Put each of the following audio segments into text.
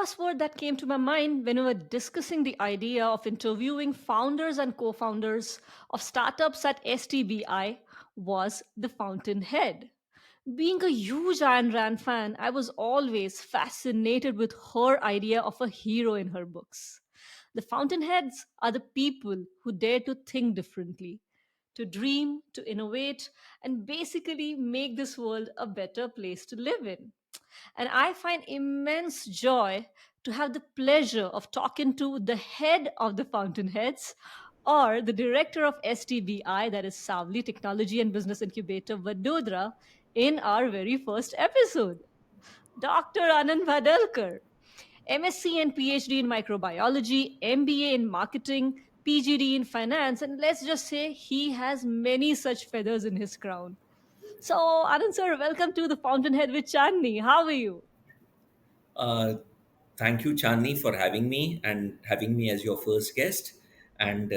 first word that came to my mind when we were discussing the idea of interviewing founders and co founders of startups at STBI was the Fountainhead. Being a huge Ayn Rand fan, I was always fascinated with her idea of a hero in her books. The Fountainheads are the people who dare to think differently, to dream, to innovate, and basically make this world a better place to live in. And I find immense joy to have the pleasure of talking to the head of the Fountainheads or the director of STBI, that is Savli Technology and Business Incubator Vadodara, in our very first episode. Dr. Anand Bhadalkar, MSc and PhD in microbiology, MBA in marketing, PGD in finance, and let's just say he has many such feathers in his crown. So, Anand sir, welcome to the Fountainhead with Chandni. How are you? Uh, Thank you, Chandni, for having me and having me as your first guest. And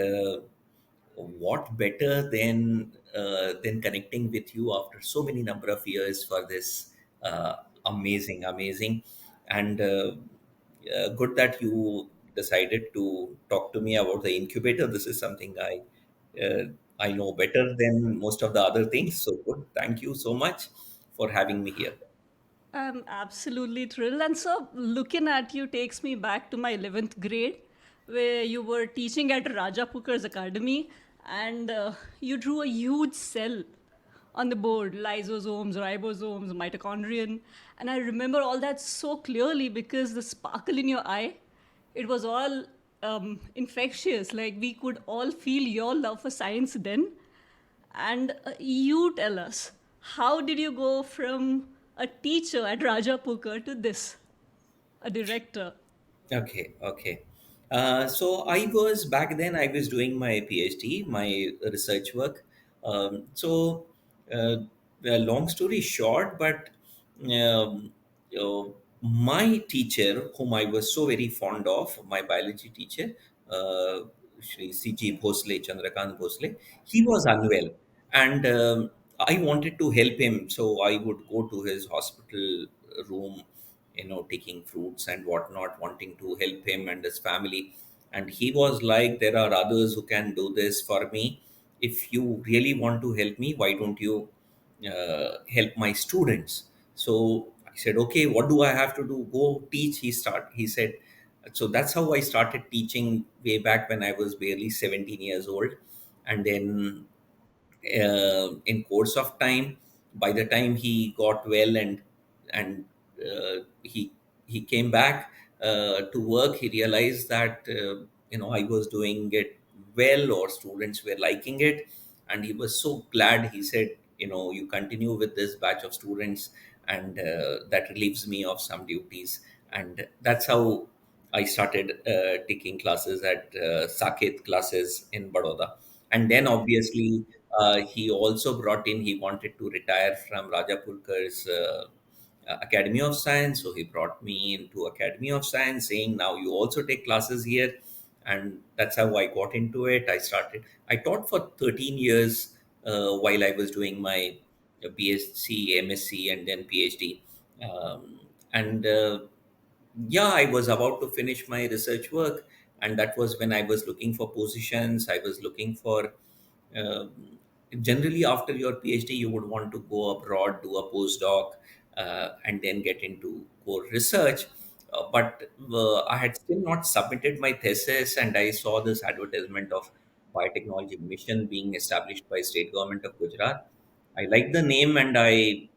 what better than connecting with you after so many number of years for this amazing, and good that you decided to talk to me about the incubator. This is something I know better than most of the other things. So good. Thank you so much for having me here. I'm absolutely thrilled. And so, looking at you takes me back to my 11th grade, where you were teaching at Raja Pukar's Academy, and you drew a huge cell on the board, lysosomes, ribosomes, mitochondrion. And I remember all that so clearly because the sparkle in your eye, it was all infectious. Like we could all feel your love for science then. And you tell us, how did you go from a teacher at Rajapukar to this, a director? Okay, okay. So I was back then. I was doing my PhD, my research work. So, long story short, but my teacher, whom I was so very fond of, my biology teacher, uh, Shri C.G. Bhosle, Chandrakant Bhosle, he was unwell, and I wanted to help him. So I would go to his hospital room, taking fruits and whatnot, wanting to help him and his family. And he was like, there are others who can do this for me. If you really want to help me, why don't you help my students? So I said, okay, what do I have to do? Go teach. He said. So that's how I started teaching way back when I was barely 17 years old. And then in course of time, by the time he got well, and he came back to work, he realized that I was doing it well, or students were liking it, and he was so glad. He said, you continue with this batch of students, and that relieves me of some duties. And that's how I started taking classes at Saket classes in Baroda. And then obviously he also brought in, he wanted to retire from Rajapurkar's Academy of Science. So he brought me into Academy of Science, saying, now you also take classes here. And that's how I got into it. I taught for 13 years while I was doing my BSc, MSc, and then PhD. And Yeah, I was about to finish my research work, and that was when I was looking for positions. I was looking for uh, generally, after your PhD, you would want to go abroad, do a postdoc, and then get into core research. But I had still not submitted my thesis, and I saw this advertisement of biotechnology mission being established by state government of Gujarat. I liked the name, and I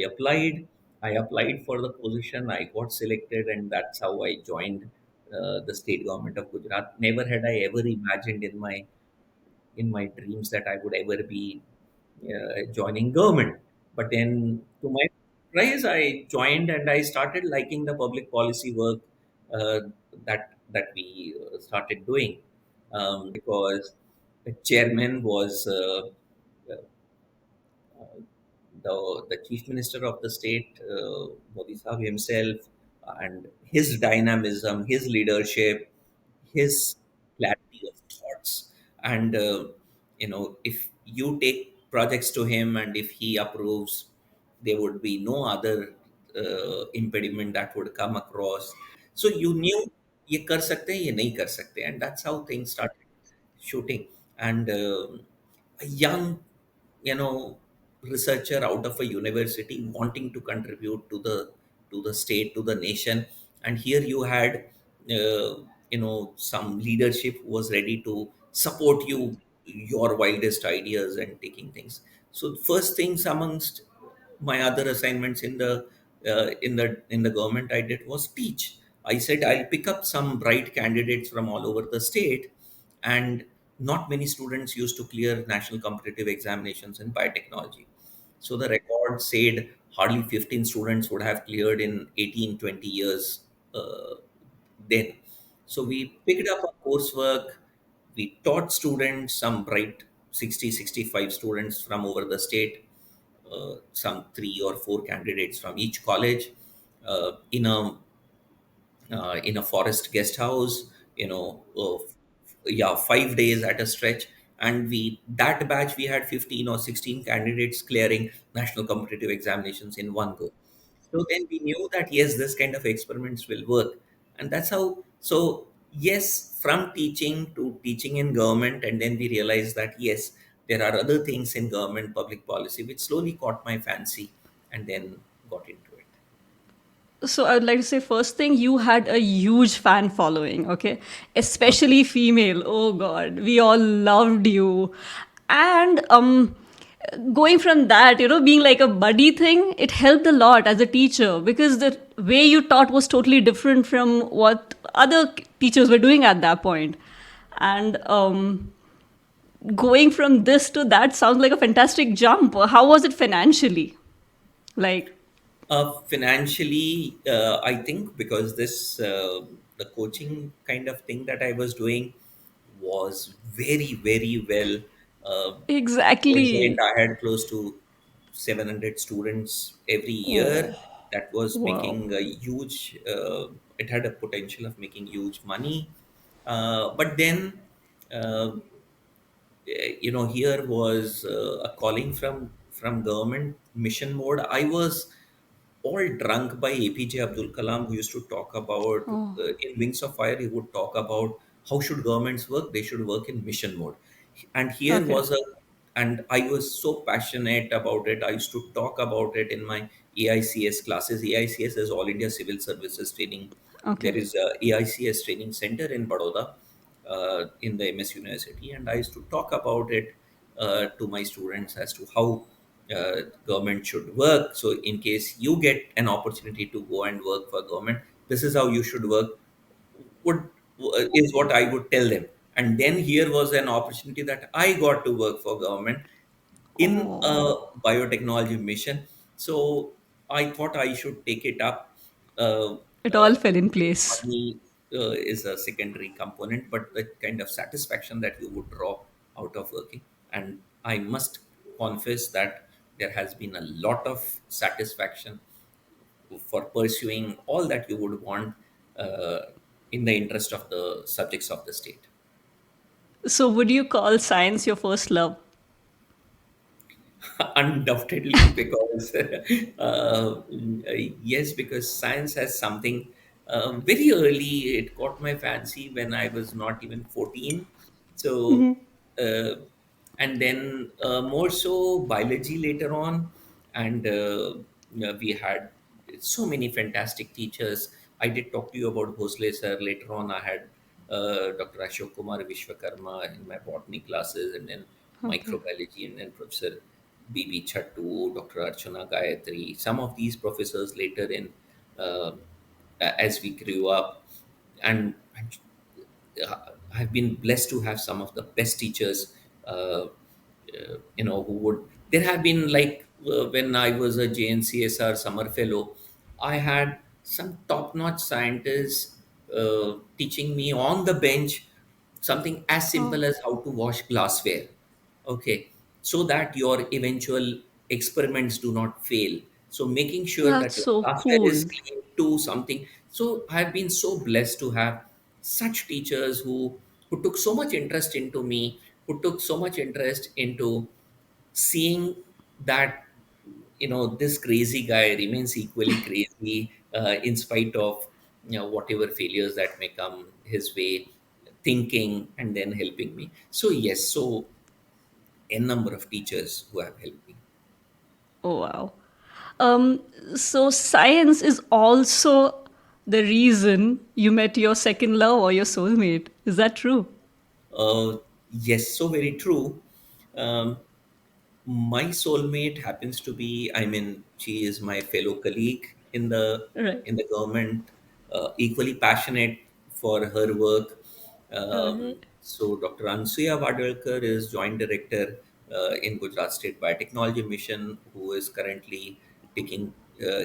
applied. I applied for the position. I got selected, and that's how I joined the state government of Gujarat. Never had I ever imagined in my dreams that I would ever be joining government. But then, to my surprise, I joined, and I started liking the public policy work uh, that we started doing, because the chairman was the chief minister of the state, Modi Sahib himself, and his dynamism, his leadership, his clarity of thoughts. And if you take projects to him, and if he approves, there would be no other impediment that would come across. So you knew ये कर सकते हैं, ये नहीं कर सकते, and that's how things started shooting. And a young, researcher out of a university wanting to contribute to the state, to the nation. And here you had some leadership who was ready to support you, your wildest ideas and taking things. So first things amongst my other assignments in the government I did was teach. I said I'll pick up some bright candidates from all over the state, and not many students used to clear national competitive examinations in biotechnology. So the record said hardly 15 students would have cleared in 18, 20 years then. So we picked up a coursework, we taught students, some bright 60, 65 students from over the state, some three or four candidates from each college, in a forest guest house, yeah, 5 days at a stretch. And we that batch we had 15 or 16 candidates clearing national competitive examinations in one go. So then we knew that yes, this kind of experiments will work. And that's how. So yes, from teaching to teaching in government, and then we realized that yes, there are other things in government public policy which slowly caught my fancy, and then got into it. So I would like to say, first thing, you had a huge fan following, okay? Especially female. Oh God, we all loved you. And going from that, being like a buddy thing, it helped a lot as a teacher because the way you taught was totally different from what other teachers were doing at that point. And going from this to that sounds like a fantastic jump. How was it financially? Like, Financially, I think because the coaching kind of thing that I was doing was very, very well ordained. exactly. I had close to 700 students every year. That was Wow. making a huge, it had a potential of making huge money. But then, uh, here was a calling from government mission mode. I was all drunk by APJ Abdul Kalam, who used to talk about in Wings of Fire. He would talk about how should governments work? They should work in mission mode. And here Okay. was a, and I was so passionate about it. I used to talk about it in my AICS classes. AICS is All India Civil Services Training. Okay. There is a AICS training center in Baroda, in the MS University, and I used to talk about it to my students as to how government should work. So, in case you get an opportunity to go and work for government, this is how you should work. Would is what I would tell them. And then here was an opportunity that I got to work for government in a Oh, biotechnology mission. So I thought I should take it up. it all fell in Maybe place. money is a secondary component, but the kind of satisfaction that you would draw out of working. And I must confess that there has been a lot of satisfaction for pursuing all that you would want uh, in the interest of the subjects of the state. So, would you call science your first love? Undoubtedly, because yes, because science has something very early. It caught my fancy when I was not even 14. So, uh, and then more so biology later on, and we had so many fantastic teachers. I did talk to you about Bhosle sir. Later on, I had Dr. Ashok Kumar Vishwakarma in my botany classes, and then Okay. microbiology, and then Professor B.B. Chattu, Dr. Archana Gayatri, some of these professors later in, uh, as we grew up. And I've been blessed to have some of the best teachers, who would. There have been like when I was a JNCSR summer fellow, I had some top-notch scientists teaching me on the bench something as Oh, simple as how to wash glassware. Okay, so that your eventual experiments do not fail. So making sure that's that your so glassware is cool. clean to something. So I've been so blessed to have such teachers who took so much interest into me, who took so much interest into seeing that this crazy guy remains equally crazy in spite of whatever failures that may come his way, thinking and then helping me. So yes, so a number of teachers who have helped me. Oh, wow. Um, so science is also the reason you met your second love or your soulmate. Is that true? uh, yes, so very true. um, my soulmate happens to be, I mean, she is my fellow colleague Right. in the government, equally passionate for her work. Right. So Dr. Ansuya Vadodara is joint director in Gujarat State Biotechnology Mission, who is currently taking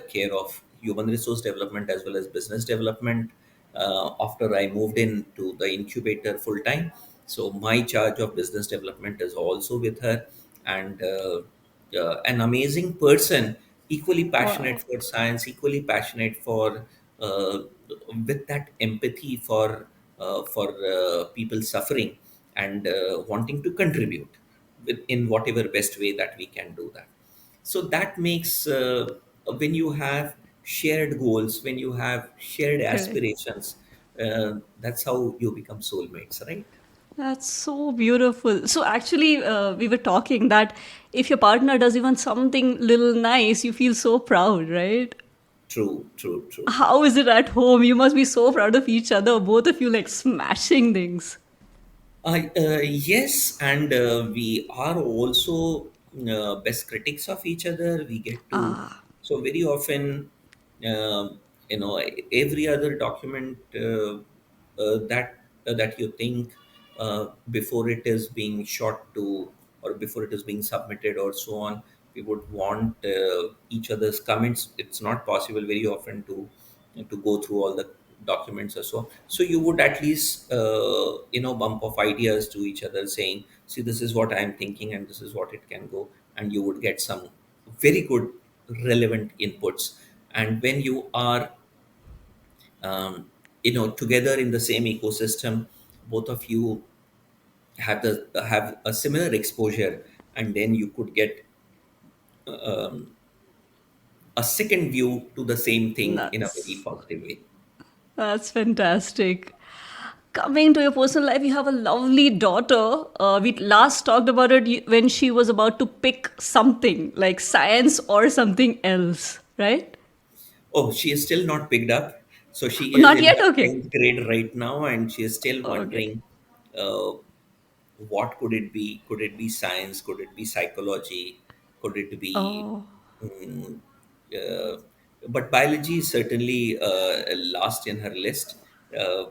care of human resource development as well as business development. After I moved into the incubator full time, so my charge of business development is also with her, and an amazing person, equally passionate Wow. for science, equally passionate for uh, with that empathy for people suffering, and wanting to contribute in whatever best way that we can do that. So that makes, when you have shared goals, when you have shared Correct. aspirations, that's how you become soulmates, right? That's so beautiful. So actually, we were talking that if your partner does even something little nice, you feel so proud, right? True, true, true. How is it at home? You must be so proud of each other, both of you like smashing things. Yes, and we are also best critics of each other. We get to, Ah, so very often, you know, every other document that you think before it is being shot to, or before it is being submitted or so on, we would want each other's comments. It's not possible very often to go through all the documents or so. So you would at least bump of ideas to each other, saying, see, this is what I'm thinking and this is what it can go, and you would get some very good relevant inputs. And when you are together in the same ecosystem, both of you have a similar exposure, and then you could get a second view to the same thing in a very that's positive way. that's fantastic. Coming to your personal life, you have a lovely daughter. We last talked about it when she was about to pick something like science or something else, right? Oh, she is still not picked up. So she is Not in yet. her Okay. 10th grade right now, and she is still Okay. wondering, uh, what could it be? Could it be science? Could it be psychology? Could it be? Oh. mm, uh, but biology is certainly last in her list. Uh,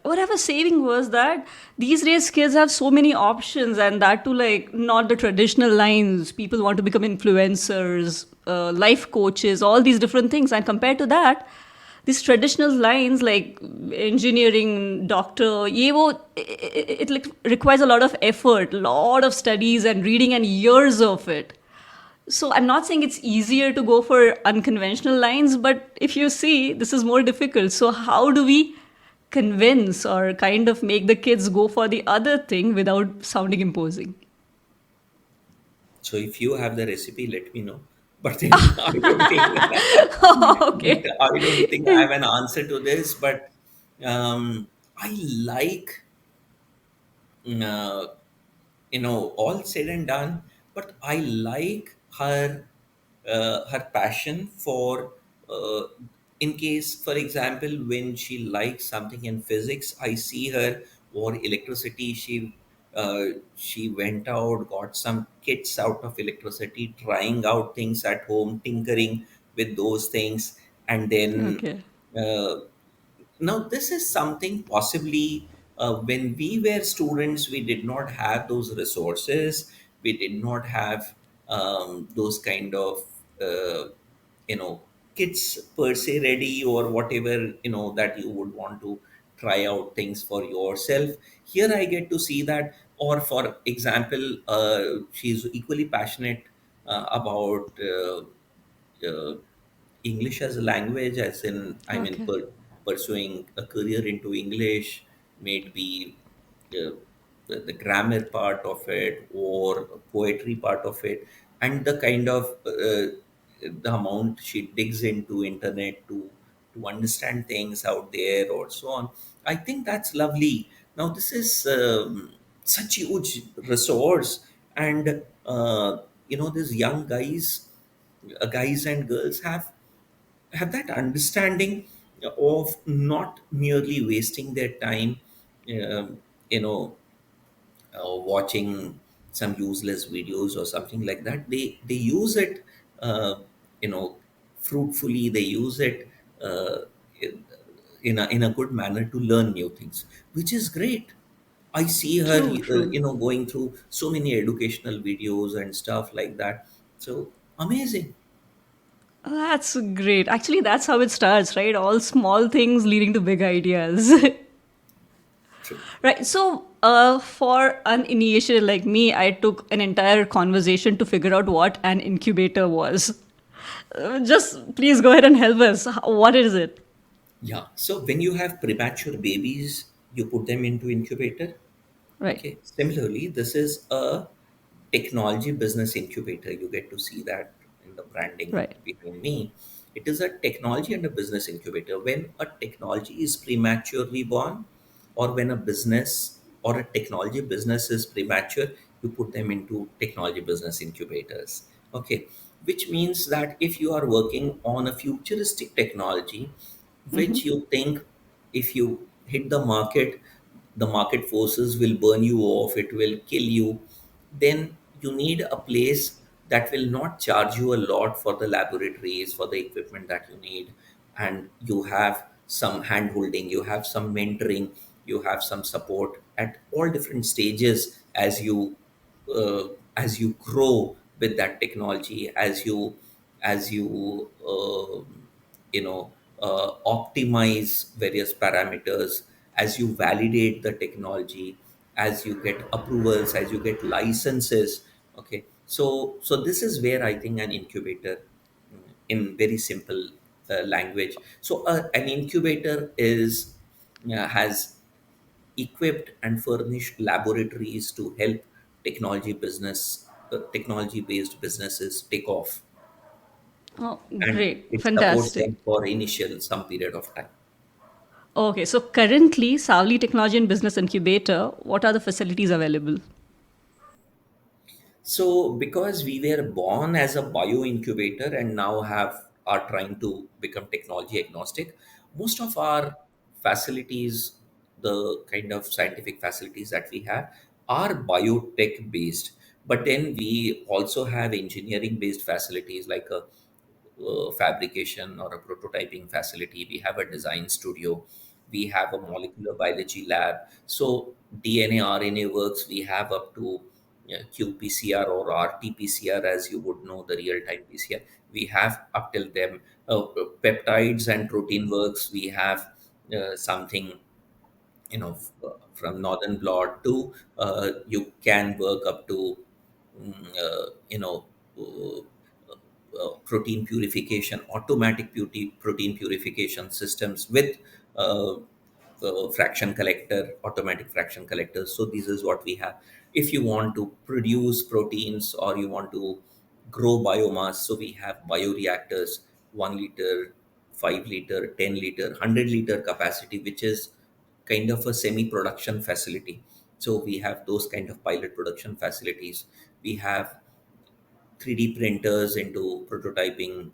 What I was saying was that these days kids have so many options, and that too, like not the traditional lines. People want to become influencers, life coaches, all these different things. And compared to that, these traditional lines like engineering, doctor, it like requires a lot of effort, lot of studies and reading and years of it. So I'm not saying it's easier to go for unconventional lines, but if you see, this is more difficult. So how do we convince or kind of make the kids go for the other thing without sounding imposing? so if you have the recipe, let me know. But then I don't think Okay. I don't think I have an answer to this. But I like. Uh, all said and done, but I like her passion for, uh, in case, for example, when she likes something in physics, I see her, or electricity, she went out, got some kits out of electricity, trying out things at home, tinkering with those things, and then Okay. uh, now, this is something possibly, when we were students, we did not have those resources. We did not have those kind of, uh, you know, kits per se ready, or whatever, that you would want to try out things for yourself. Here I get to see that, or for example, she's equally passionate about uh, English as a language, as in, I mean, Okay. pursuing a career into English, maybe the grammar part of it, or poetry part of it, and the kind of the amount she digs into internet to to understand things out there or so on. I think that's lovely. Now this is such huge resource, and these young guys and girls have that understanding of not merely wasting their time, um, you know, watching some useless videos or something like that. They use it, uh, you know, fruitfully. They use it uh, in in a good manner to learn new things, which is great. I see her, True, true. going through so many educational videos and stuff like that. So amazing. That's great. Actually, that's how it starts, right? All small things leading to big ideas. True. Right. So, for an initiator like me, I took an entire conversation to figure out what an incubator was. Just please go ahead and help us. What is it? Yeah. So when you have premature babies, you put them into incubator. Right. Okay. Similarly, this is a technology business incubator. You get to see that in the branding Right. behind me. It is a technology and a business incubator. When a technology is prematurely born, or when a business or a technology business is premature, you put them into technology business incubators. Okay. Which means that if you are working on a futuristic technology, which you think if you hit the market forces will burn you off, it will kill you, then you need a place that will not charge you a lot for the laboratories, for the equipment that you need. And you have some hand holding, you have some mentoring, you have some support at all different stages uh, as you grow with that technology, as you optimize various parameters, as you validate the technology, as you get approvals, as you get licenses. Okay, so this is where I think an incubator, in very simple language. So an incubator is has equipped and furnished laboratories to help technology based businesses take off, Oh, and great. it supports Fantastic. them for initial some period of time. Okay, so currently, Savli Technology and Business Incubator, what are the facilities available? So, because we were born as a bio incubator and now are trying to become technology agnostic, most of our facilities, the kind of scientific facilities that we have, are biotech based. But then we also have engineering based facilities like a fabrication or a prototyping facility. We have a design studio. We have a molecular biology lab. So DNA, RNA works. We have up to qPCR or RT-PCR, as you would know, the real-time PCR. We have up till them peptides and protein works. We have something, from northern blot to you can work up to mm, uh, you know uh, protein purification, automatic protein purification systems with uh, fraction collector, automatic fraction collectors. So this is what we have. If you want to produce proteins or you want to grow biomass, so we have bioreactors, 1 liter, 5 liter, 10 liter, 100 liter capacity, which is kind of a semi production facility. So we have those kind of pilot production facilities. We have 3D printers into prototyping.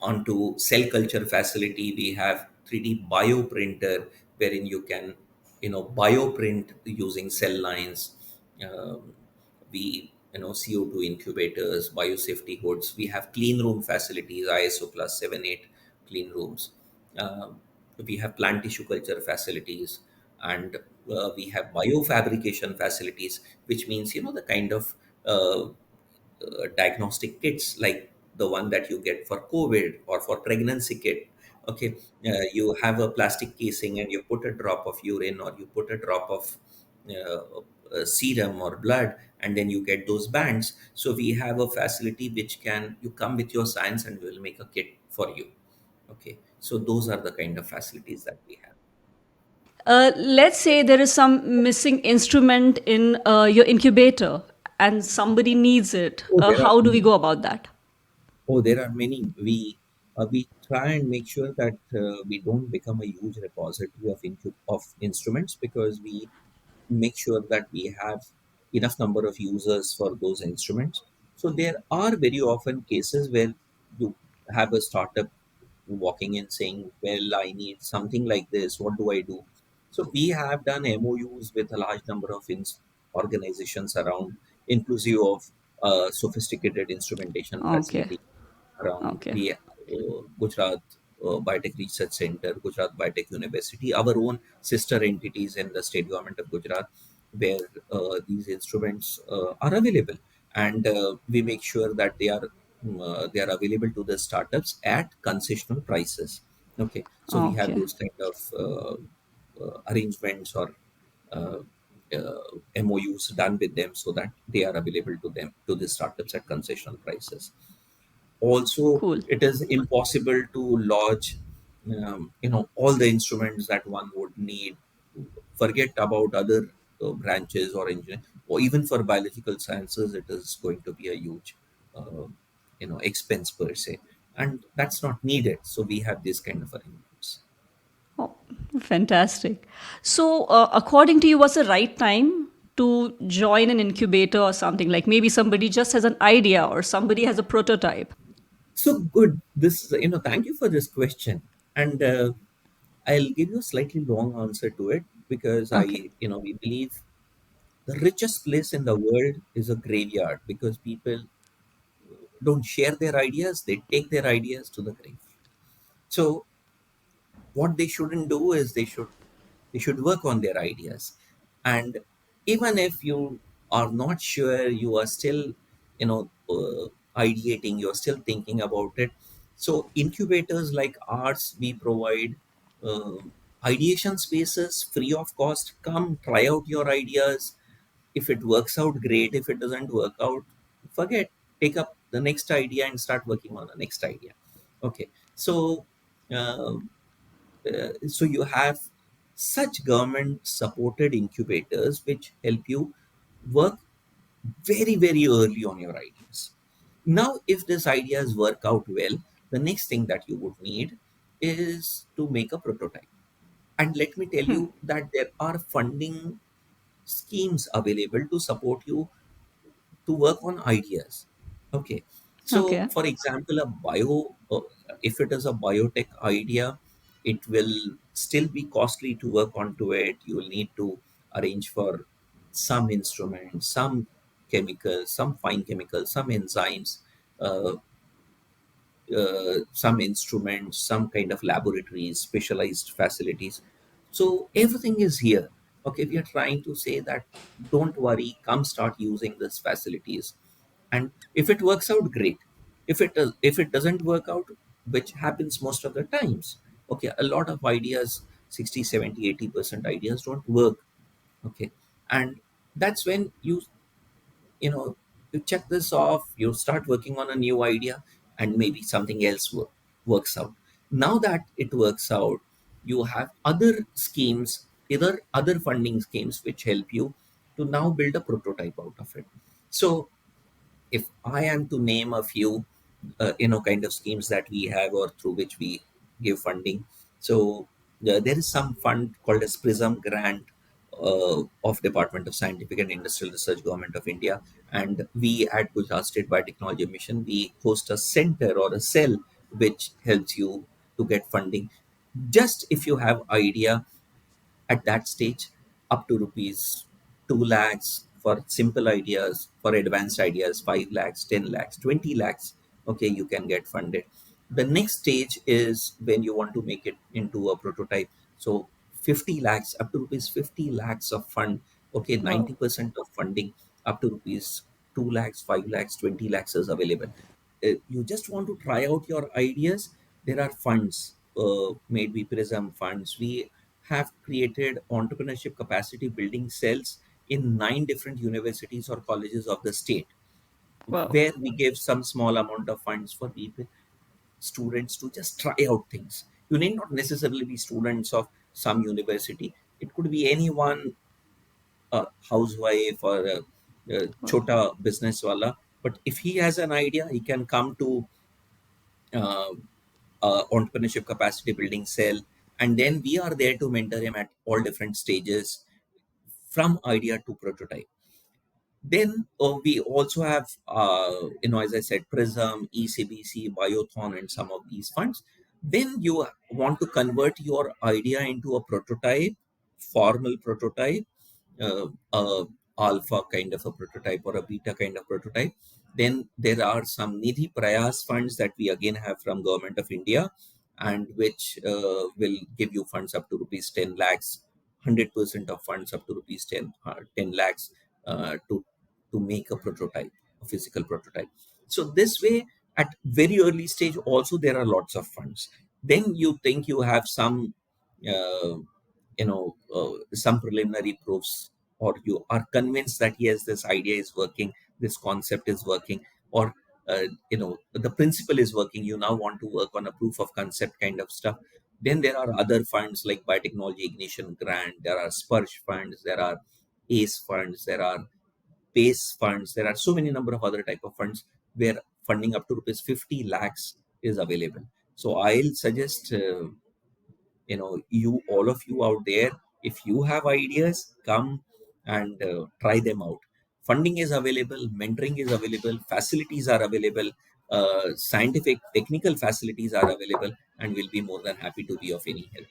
Onto cell culture facility, we have 3D bioprinter, wherein you can bioprint using cell lines. um, we CO2 incubators, biosafety hoods. We have clean room facilities, ISO plus 7 8 clean rooms. um, we have plant tissue culture facilities, and we have biofabrication facilities, which means the kind of diagnostic kits like the one that you get for COVID or for pregnancy kit. Okay, you have a plastic casing and you put a drop of urine or you put a drop of serum or blood, and then you get those bands. So we have a facility which can you come with your science and we will make a kit for you. Okay, so those are the kind of facilities that we have. Let's say there is some missing instrument in your incubator and somebody needs it. Oh, there are How do we many. go about that? Oh, there are many. We try and make sure that we don't become a huge repository of instruments, because we make sure that we have enough number of users for those instruments. So there are very often cases where you have a startup walking in saying, well, I need something like this, what do I do? So we have done MOUs with a large number of organizations around, inclusive of sophisticated instrumentation Okay. facility around Okay. the Gujarat Biotech Research Center, Gujarat Biotech University, our own sister entities in the state government of Gujarat, where these instruments are available, and we make sure that they are available to the startups at concessional prices. Okay, so we have Okay. those kind of arrangements or uh, MOUs done with them, so that they are available to the startups at concessional prices. Also, Cool. it is impossible to lodge all the instruments that one would need. Forget about other branches or engineering, or even for biological sciences it is going to be a huge uh, expense per se, and that's not needed, so we have this kind of arrangements. Oh, fantastic. So, according to you, what's the right time to join an incubator or something? Like maybe somebody just has an idea or somebody has a prototype. So good, this, thank you for this question. And I'll give you a slightly long answer to it, because Okay. we believe the richest place in the world is a graveyard, because people don't share their ideas, they take their ideas to the grave. So what they shouldn't do is they should work on their ideas. And even if you are not sure, you are still ideating, you're still thinking about it. So incubators like ours, we provide uh, ideation spaces free of cost. Come try out your ideas. If it works out, great. If it doesn't work out, forget. Take up the next idea and start working on the next idea. Okay, so uh, so you have such government supported incubators which help you work very very early on your ideas. Now if these ideas work out well, the next thing that you would need is to make a prototype. And let me tell you that there are funding schemes available to support you to work on ideas. Okay, so Okay. for example, if it is a biotech idea, it will still be costly to work onto it. You will need to arrange for some instruments, some chemicals, some fine chemicals, some enzymes, uh, some instruments, some kind of laboratories, specialized facilities. So everything is here. Okay, we are trying to say that don't worry, come start using these facilities. And if it works out, great. If it doesn't work out, which happens most of the times, okay, a lot of ideas, 60, 70, 80% ideas don't work. Okay, and that's when you check this off, you start working on a new idea, and maybe something else works out. Now that it works out, you have other schemes, either other funding schemes, which help you to now build a prototype out of it. So if I am to name a few, kind of schemes that we have or through which we give funding. So there is some fund called as Prism Grant of Department of Scientific and Industrial Research, Government of India, and we at Gujarat State Biotechnology Mission, we host a center or a cell which helps you to get funding. Just if you have idea at that stage, up to rupees 2 lakhs for simple ideas, for advanced ideas 5 lakhs, 10 lakhs, 20 lakhs, okay, you can get funded. The next stage is when you want to make it into a prototype. So 50 lakhs, up to rupees 50 lakhs of fund, okay, Wow. 90% of funding, up to rupees 2 lakhs, 5 lakhs, 20 lakhs is available. You just want to try out your ideas, there are funds, maybe Prism funds. We have created entrepreneurship capacity building cells in 9 different universities or colleges of the state, Wow. where we give some small amount of funds for people, students, to just try out things. You need not necessarily be students of some university, it could be anyone, a housewife or a Wow. chota business wala. But if he has an idea, he can come to uh, entrepreneurship capacity building cell, and then we are there to mentor him at all different stages from idea to prototype. Then we also have, as I said, Prism, ECBC, Biothon, and some of these funds. Then you want to convert your idea into a prototype, formal prototype, a alpha kind of a prototype or a beta kind of prototype. Then there are some Nidhi Prayas funds that we again have from Government of India, and which will give you funds up to rupees 10 lakhs, 100% of funds up to rupees 10 lakhs to make a prototype, a physical prototype. So this way, at very early stage, also there are lots of funds. Then you think you have some, uh, some preliminary proofs, or you are convinced that yes, this idea is working, this concept is working, or the principle is working. You now want to work on a proof of concept kind of stuff. Then there are other funds like Biotechnology Ignition Grant, there are Spurge funds, there are ACE funds, there are PACE funds. There are so many number of other type of funds where funding up to rupees 50 lakhs is available. So I'll suggest, you, all of you out there, if you have ideas, come and try them out. Funding is available, mentoring is available, facilities are available, scientific technical facilities are available, and we'll be more than happy to be of any help.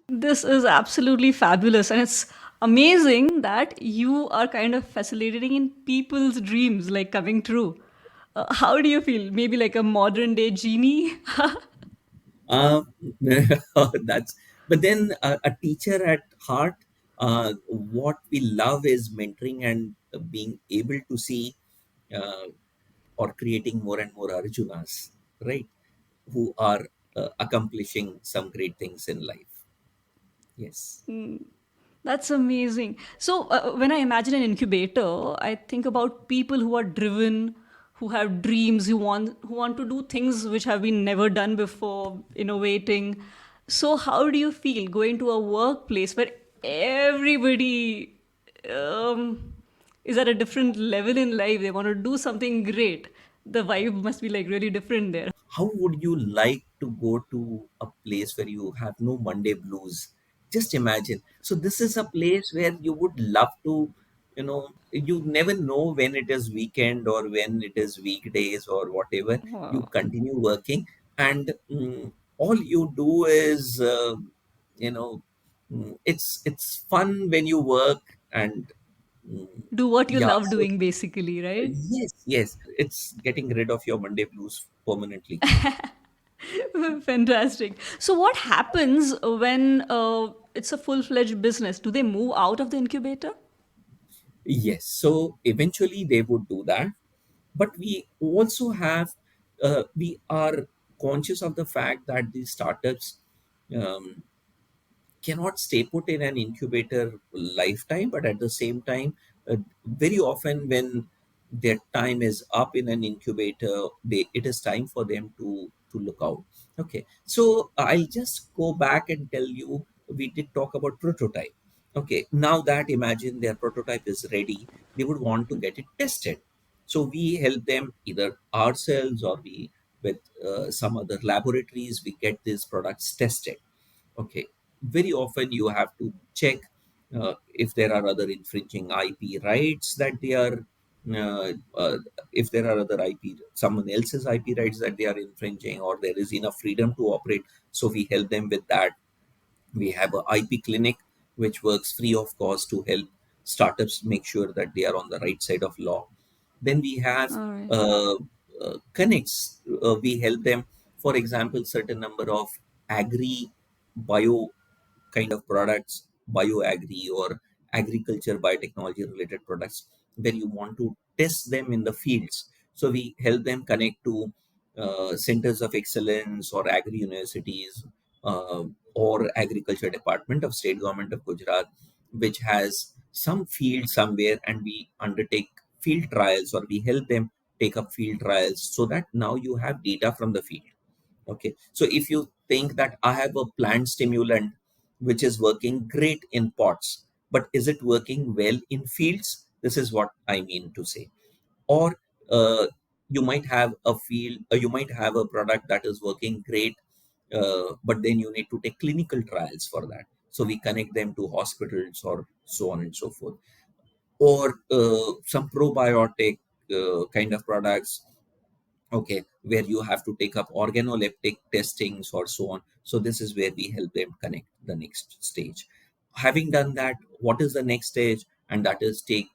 This is absolutely fabulous, and it's amazing that you are kind of facilitating in people's dreams like coming true. How do you feel? Maybe like a modern day genie? Uh, that's but then a teacher at heart, what we love is mentoring and being able to see, uh, or creating more and more Arjunas, right? Who are accomplishing some great things in life. Yes. That's amazing. So, when I imagine an incubator, I think about people who are driven, who have dreams, who want to do things which have been never done before, innovating. So, how do you feel going to a workplace where everybody um, is at a different level in life? They want to do something great. The vibe must be like really different there. How would you like to go to a place where you have no Monday blues? Just imagine. So this is a place where you would love to, you never know when it is weekend or when it is weekdays or whatever. You Wow. continue working, and all you do is, it's fun when you work, and Do what you yeah. love So doing, basically, right? yes, yes, it's getting rid of your Monday blues permanently. Fantastic. So, what happens when it's a full fledged business? Do they move out of the incubator? Yes, so eventually they would do that. But we also have, we are conscious of the fact that these startups um, cannot stay put in an incubator lifetime, but at the same time, very often when their time is up in an incubator, it is time for them to look out. Okay, so I'll just go back and tell you, we did talk about prototype. Okay, now that imagine their prototype is ready, they would want to get it tested. So we help them either ourselves, or we with some other laboratories, we get these products tested. Okay, very often you have to check if there are other infringing IP rights that they are, if there are other IP, someone else's IP rights that they are infringing, or there is enough freedom to operate. So we help them with that. We have a IP clinic which works free of cost to help startups make sure that they are on the right side of law. Then we have All right. connects. We help them, for example, certain number of agri bio kind of products, bioagri or agriculture biotechnology related products, where you want to test them in the fields. So we help them connect to centers of excellence or agri universities, or agriculture department of state government of Gujarat, which has some field somewhere, and we undertake field trials, or we help them take up field trials, so that now you have data from the field. Okay, so if you think that I have a plant stimulant which is working great in pots, but is it working well in fields? This is what I mean to say. Or You might have a field, you might have a product that is working great, but then you need to take clinical trials for that. So we connect them to hospitals or so on and so forth, or some probiotic kind of products, okay, where you have to take up organoleptic testings or so on. So this is where we help them connect the next stage. Having done that, what is the next stage? And that is take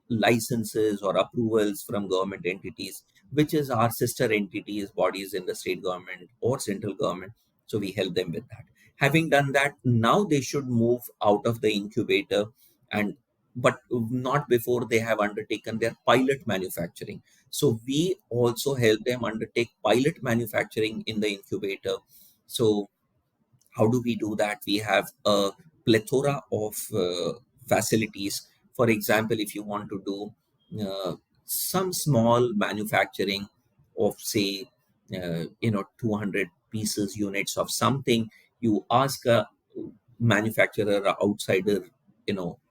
licenses or approvals from government entities, which is our sister entities, bodies in the state government or central government. So we help them with that. Having done that, now they should move out of the incubator, and but not before they have undertaken their pilot manufacturing. So we also help them undertake pilot manufacturing in the incubator. So how do we do that? We have a plethora of facilities. For example, if you want to do some small manufacturing of, say, 200 pieces units of something, you ask a manufacturer, a outsider,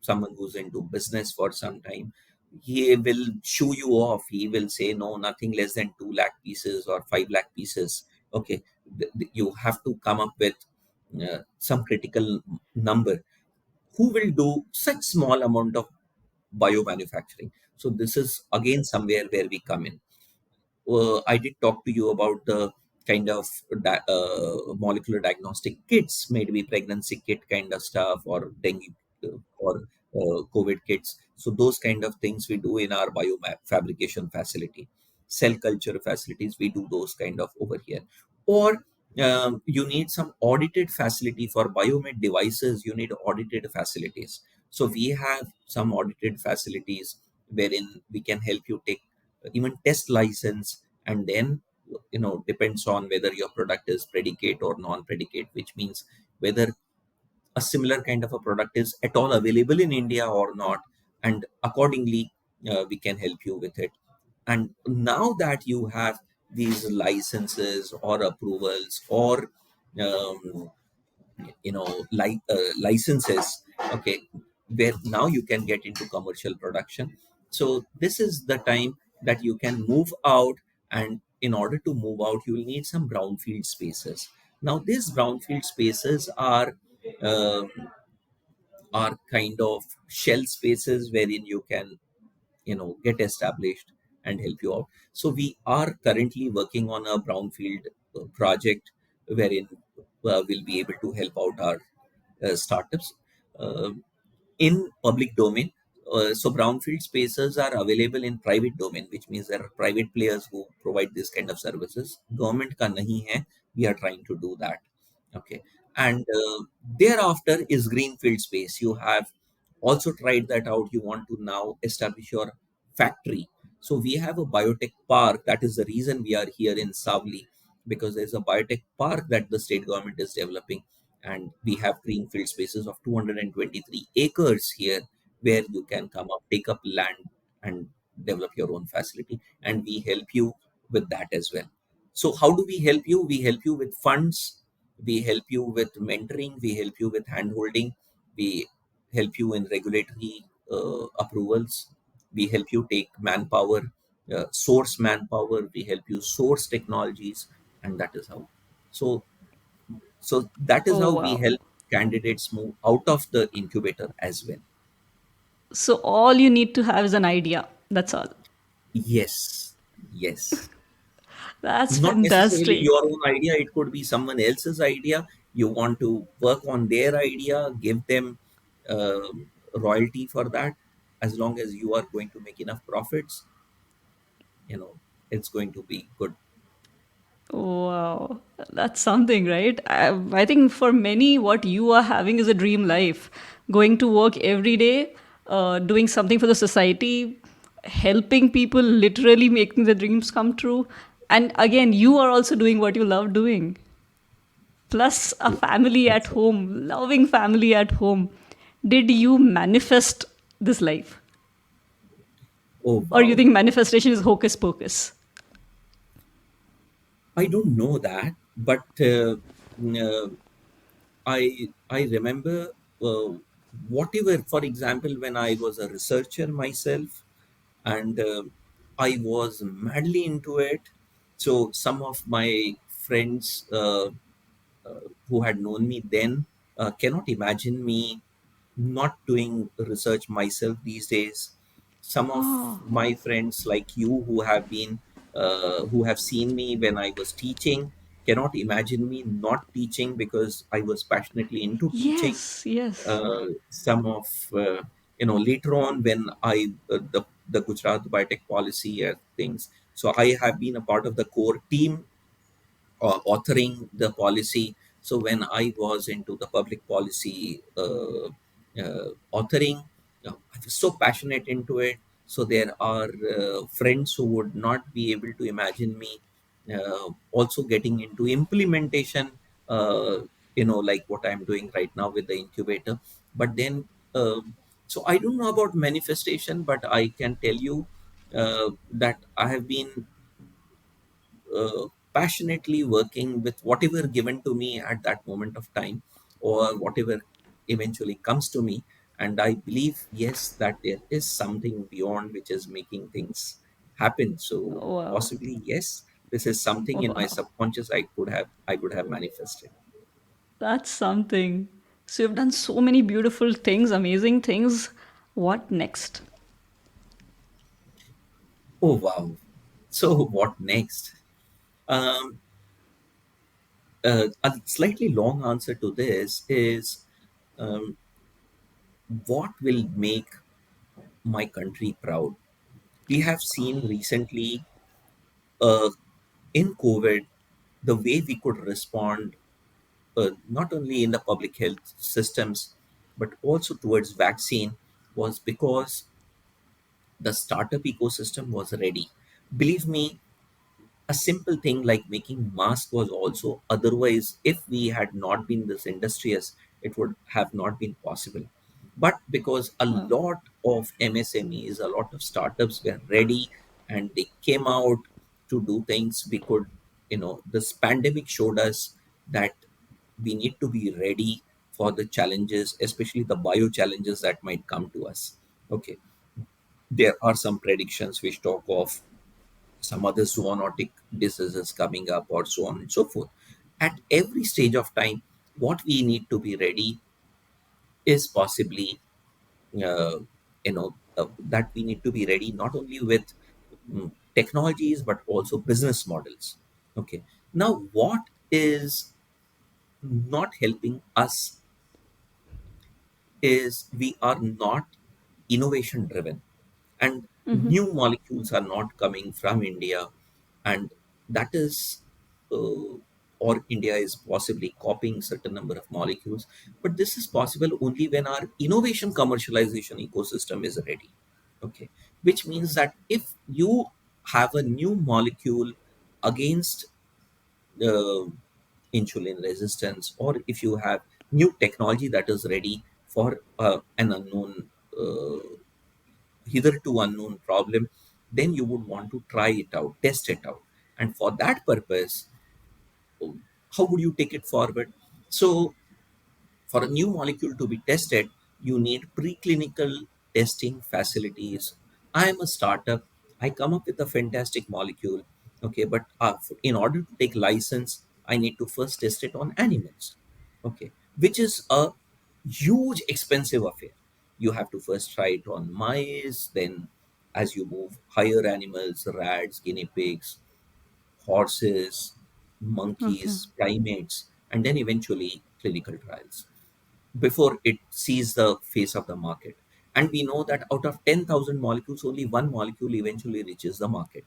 someone who's into business for some time, he will shoo you off. He will say, no, nothing less than 2 lakh pieces or 5 lakh pieces. Okay, you have to come up with some critical number. Who will do such small amount of biomanufacturing? So this is again somewhere where we come in. I did talk to you about the kind of molecular diagnostic kits, maybe pregnancy kit kind of stuff, or dengue or COVID kits. So those kind of things we do in our biofabrication facility. Cell culture facilities, we do those kind of over here. Or you need some audited facility for biomed devices, you need audited facilities. So we have some audited facilities wherein we can help you take even test license, and then depends on whether your product is predicate or non-predicate, which means whether a similar kind of a product is at all available in India or not, and accordingly we can help you with it. And now that you have these licenses or approvals or um, licenses, okay, where now you can get into commercial production. So this is the time that you can move out, and in order to move out you will need some brownfield spaces. Now these brownfield spaces um are kind of shell spaces wherein you can get established and help you out. So we are currently working on a brownfield project wherein we'll be able to help out our startups uh, in public domain. So brownfield spaces are available in private domain, which means there are private players who provide this kind of services. Government ka nahi hai. We are trying to do that. Okay, and thereafter is greenfield space. You have also tried that out. You want to now establish your factory. So we have a biotech park. That is the reason we are here in Savli, because there's a biotech park that the state government is developing, and we have greenfield spaces of 223 acres here, where you can come up, take up land, and develop your own facility, and we help you with that as well. So how do we help you? We help you with funds, we help you with mentoring, we help you with hand holding, we help you in regulatory approvals, we help you take manpower, source manpower, we help you source technologies, and that is how. So that is Oh, how we wow. help candidates move out of the incubator as well. So all you need to have is an idea. That's all. Yes, yes. That's Not necessarily fantastic. your own idea, it could be someone else's idea. You want to work on their idea, give them uh, royalty for that. As long as you are going to make enough profits, it's going to be good. Wow, that's something, right? I think for many, what you are having is a dream life. Going to work every day, doing something for the society, helping people, literally making the dreams come true. And again, you are also doing what you love doing. Plus, a Yeah, family at that's it. home, loving family at home. Did you manifest this life? Oh Or you wow. think manifestation is hocus pocus? I don't know that, but uh, I remember whatever. For example, when I was a researcher myself, and I was madly into it. So some of my friends who had known me then cannot imagine me not doing research myself these days. Some of Oh, my friends like you who have seen me when I was teaching cannot imagine me not teaching because I was passionately into teaching. yes, yes. Some of later on when the Gujarat Biotech policy things. So I have been a part of the core team authoring the policy. So when I was into the public policy authoring, I was so passionate into it. So there are friends who would not be able to imagine me also getting into implementation. Like what I'm doing right now with the incubator. But then, so I don't know about manifestation, but I can tell you that I have been passionately working with whatever given to me at that moment of time or whatever eventually comes to me. And I believe, yes, that there is something beyond which is making things happen. So Wow. possibly, yes, this is something in my Wow. subconscious I could have manifested. That's something. So you've done so many beautiful things, amazing things. What next? Oh wow. So what next? um, a slightly long answer to this is, um, what will make my country proud? We have seen recently uh, in COVID the way we could respond, not only in the public health systems but also towards vaccine, was because the startup ecosystem was ready. Believe me, a simple thing like making mask was also, otherwise if we had not been this industrious, it would have not been possible. But because a Wow. lot of msmes, a lot of startups were ready and they came out to do things, we could, this pandemic showed us that we need to be ready for the challenges, especially the bio challenges that might come to us. Okay, there are some predictions which talk of some other zoonotic diseases coming up, or so on and so forth. At every stage of time, what we need to be ready is possibly, that we need to be ready not only with technologies but also business models. Okay, now what is not helping us is we are not innovation driven, and new molecules are not coming from India, and that is, uh, or India is possibly copying certain number of molecules, but this is possible only when our innovation commercialization ecosystem is ready. Okay, which means that if you have a new molecule against uh, insulin resistance, or if you have new technology that is ready for an unknown, hitherto unknown problem, then you would want to try it out, test it out. And for that purpose, how would you take it forward? So for a new molecule to be tested, you need preclinical testing facilities. I am a startup. I come up with a fantastic molecule. Okay, but in order to take license, I need to first test it on animals. Okay, which is a huge expensive affair. You have to first try it on mice, then as you move higher animals, rats, guinea pigs, horses, Okay. monkeys, primates, and then eventually clinical trials before it sees the face of the market. And we know that out of 10,000 molecules, only one molecule eventually reaches the market,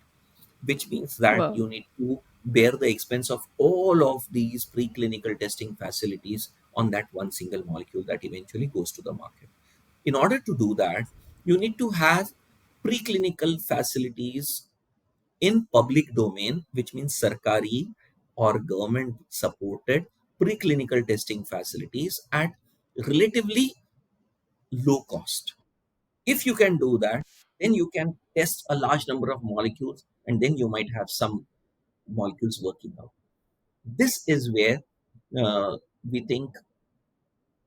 which means that Wow. you need to bear the expense of all of these preclinical testing facilities on that one single molecule that eventually goes to the market. In order to do that, you need to have preclinical facilities in public domain, which means sarkari or government supported preclinical testing facilities at relatively low cost. If you can do that, then you can test a large number of molecules, and then you might have some molecules working out. This is where we think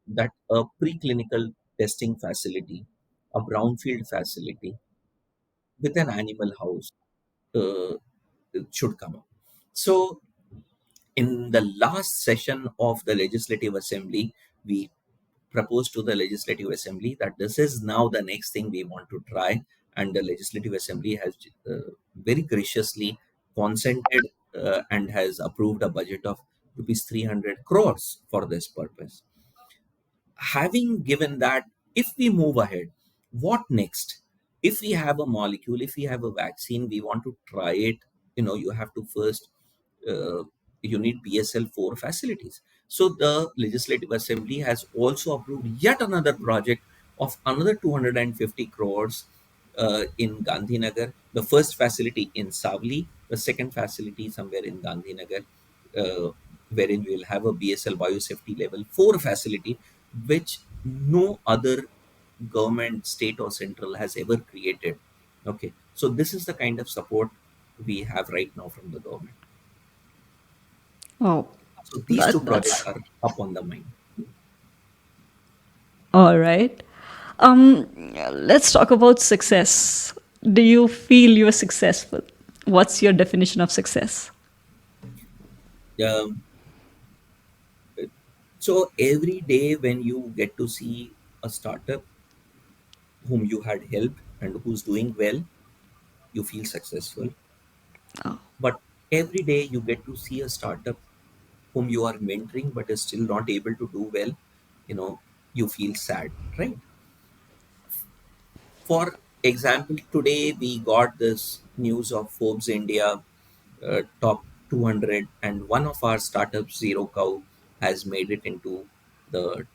that a preclinical testing facility, a brownfield facility, with an animal house uh, should come up. So in the last session of the Legislative Assembly, we proposed to the Legislative Assembly that this is now the next thing we want to try, and the Legislative Assembly has very graciously consented and has approved a budget of rupees 300 crores for this purpose. Having given that, if we move ahead, what next? If we have a molecule, if we have a vaccine, we want to try it, you have to first uh, you need BSL 4 facilities. So the Legislative Assembly has also approved yet another project of another 250 crores in Gandhinagar, the first facility in Savli, the second facility somewhere in Gandhinagar, uh, wherein we will have a BSL biosafety level 4 facility, which no other government, state or central, has ever created. Okay, so this is the kind of support we have right now from the government. Oh, So these two projects that's are up on the mind. all right. Let's talk about success. Do you feel you're successful? What's your definition of success? Um, so every day when you get to see a startup whom you had helped and who's doing well, you feel successful. But every day you get to see a startup whom you are mentoring but is still not able to do well, you know, you feel sad, right? For example, today we got this news of Forbes India top 200, and one of our startups, Zero Cow, has made it into the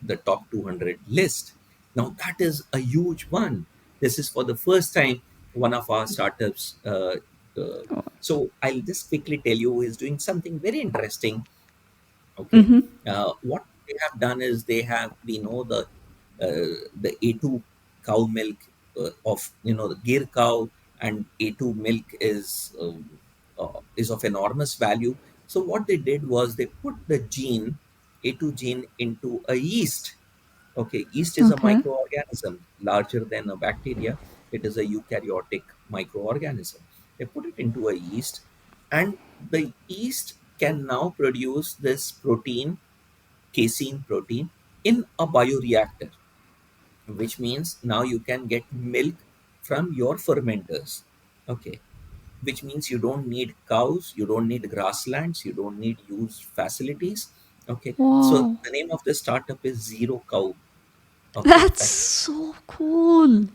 the top 200 list. Now that is a huge one. This is for the first time one of our startups. Uh, so I'll just quickly tell you, is doing something very interesting. Okay, what they have done is they have, we know the A2 cow milk of, the Gir cow, and A2 milk is of enormous value. So what they did was they put the gene A2 gene into a yeast. Okay, yeast is a Okay. microorganism larger than a bacteria. It is a eukaryotic microorganism. They put it into a yeast, and the yeast can now produce this protein, casein protein, in a bioreactor, which means now you can get milk from your fermenters. Okay, which means you don't need cows, you don't need grasslands, you don't need used facilities. Okay, so Wow. the name of the startup is Zero Cow. Okay, That's so cool.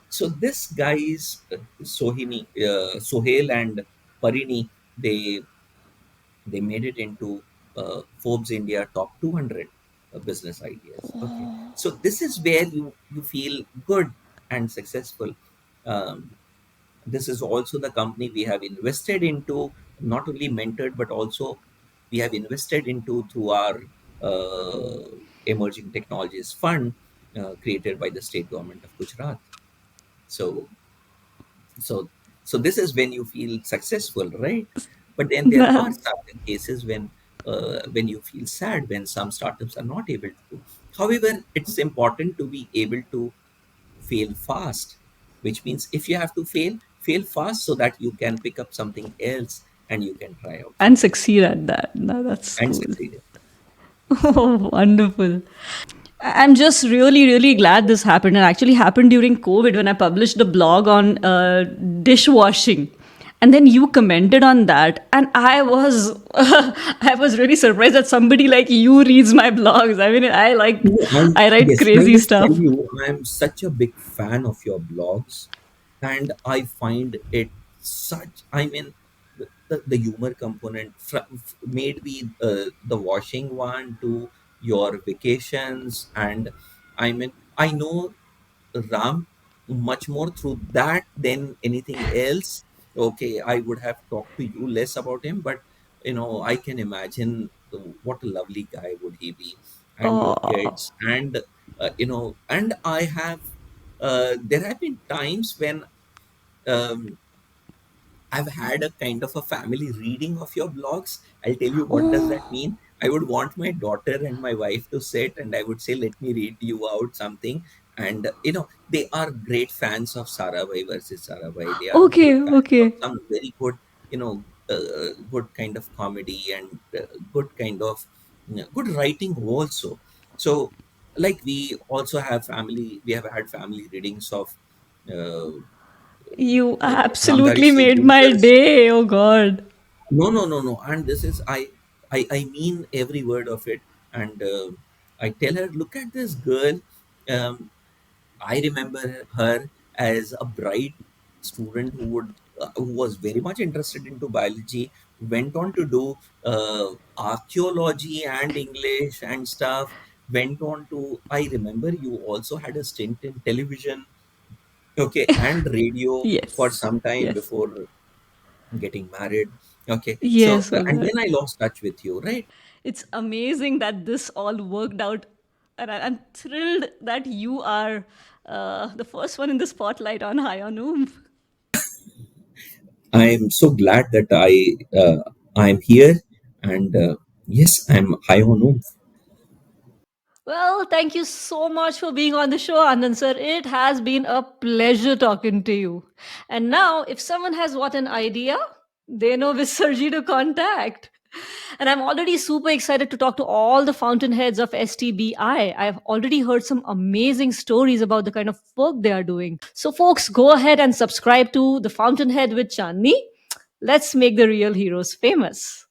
so this guys, Sohail and Parini, they made it into Forbes India top 200 business ideas. Okay, so this is where you feel good and successful. Um, this is also the company we have invested into, not only mentored but also we have invested into through our uh, emerging technologies fund created by the state government of Gujarat. So so so this is when you feel successful, right? But then there are That's certain cases when you feel sad when some startups are not able to do. However, it's important to be able to fail fast, which means if you have to fail fast so that you can pick up something else and you can try out and something succeed at that. No, that's and cool. succeed. Oh, wonderful. I'm just really, really glad this happened. It actually happened during COVID when I published the blog on dishwashing. And then you commented on that, and I was, I was really surprised that somebody like you reads my blogs. I mean, No, I write yes, I crazy must tell stuff. you, I'm such a big fan of your blogs, and I find it such. I mean, the humor component, made me the washing one to your vacations, and I mean, I know Ram much more through that than anything else. Okay, I would have talked to you less about him, but I can imagine what a lovely guy would he be, and your Oh, kids, and and I have. There have been times when um, I've had a kind of a family reading of your blogs. I'll tell you what does that oh, mean. I would want my daughter and my wife to sit, and I would say, "Let me read you out something." And they are great fans of Sarabhai versus Sarabhai. They are great Okay, fans of okay. some very good, good kind of comedy, and good kind of good writing also. So, like, we also have family. We have had family readings of uh, You Nandari absolutely Sri made my Gunkar's. day. Oh God. No, no, no, no. And this is I mean every word of it. And I tell her, look at this girl. Um, I remember her as a bright student who was very much interested into biology. Went on to do archaeology and English and stuff. Went on to. I remember you also had a stint in television, okay, and radio for Yes. some time Yes. before getting married. Okay, so Yes, oh and God. then I lost touch with you, right? It's amazing that this all worked out. And I'm thrilled that you are the first one in the spotlight on High on Oomph. I'm so glad that I'm here, and yes, I'm high on oomph. Well, thank you so much for being on the show, Anand sir. It has been a pleasure talking to you. And now, if someone has what an idea, they know which Sarji to contact. And I'm already super excited to talk to all the fountainheads of STBI. I've already heard some amazing stories about the kind of work they are doing. So, folks, go ahead and subscribe to The Fountainhead with Chandni. Let's make the real heroes famous.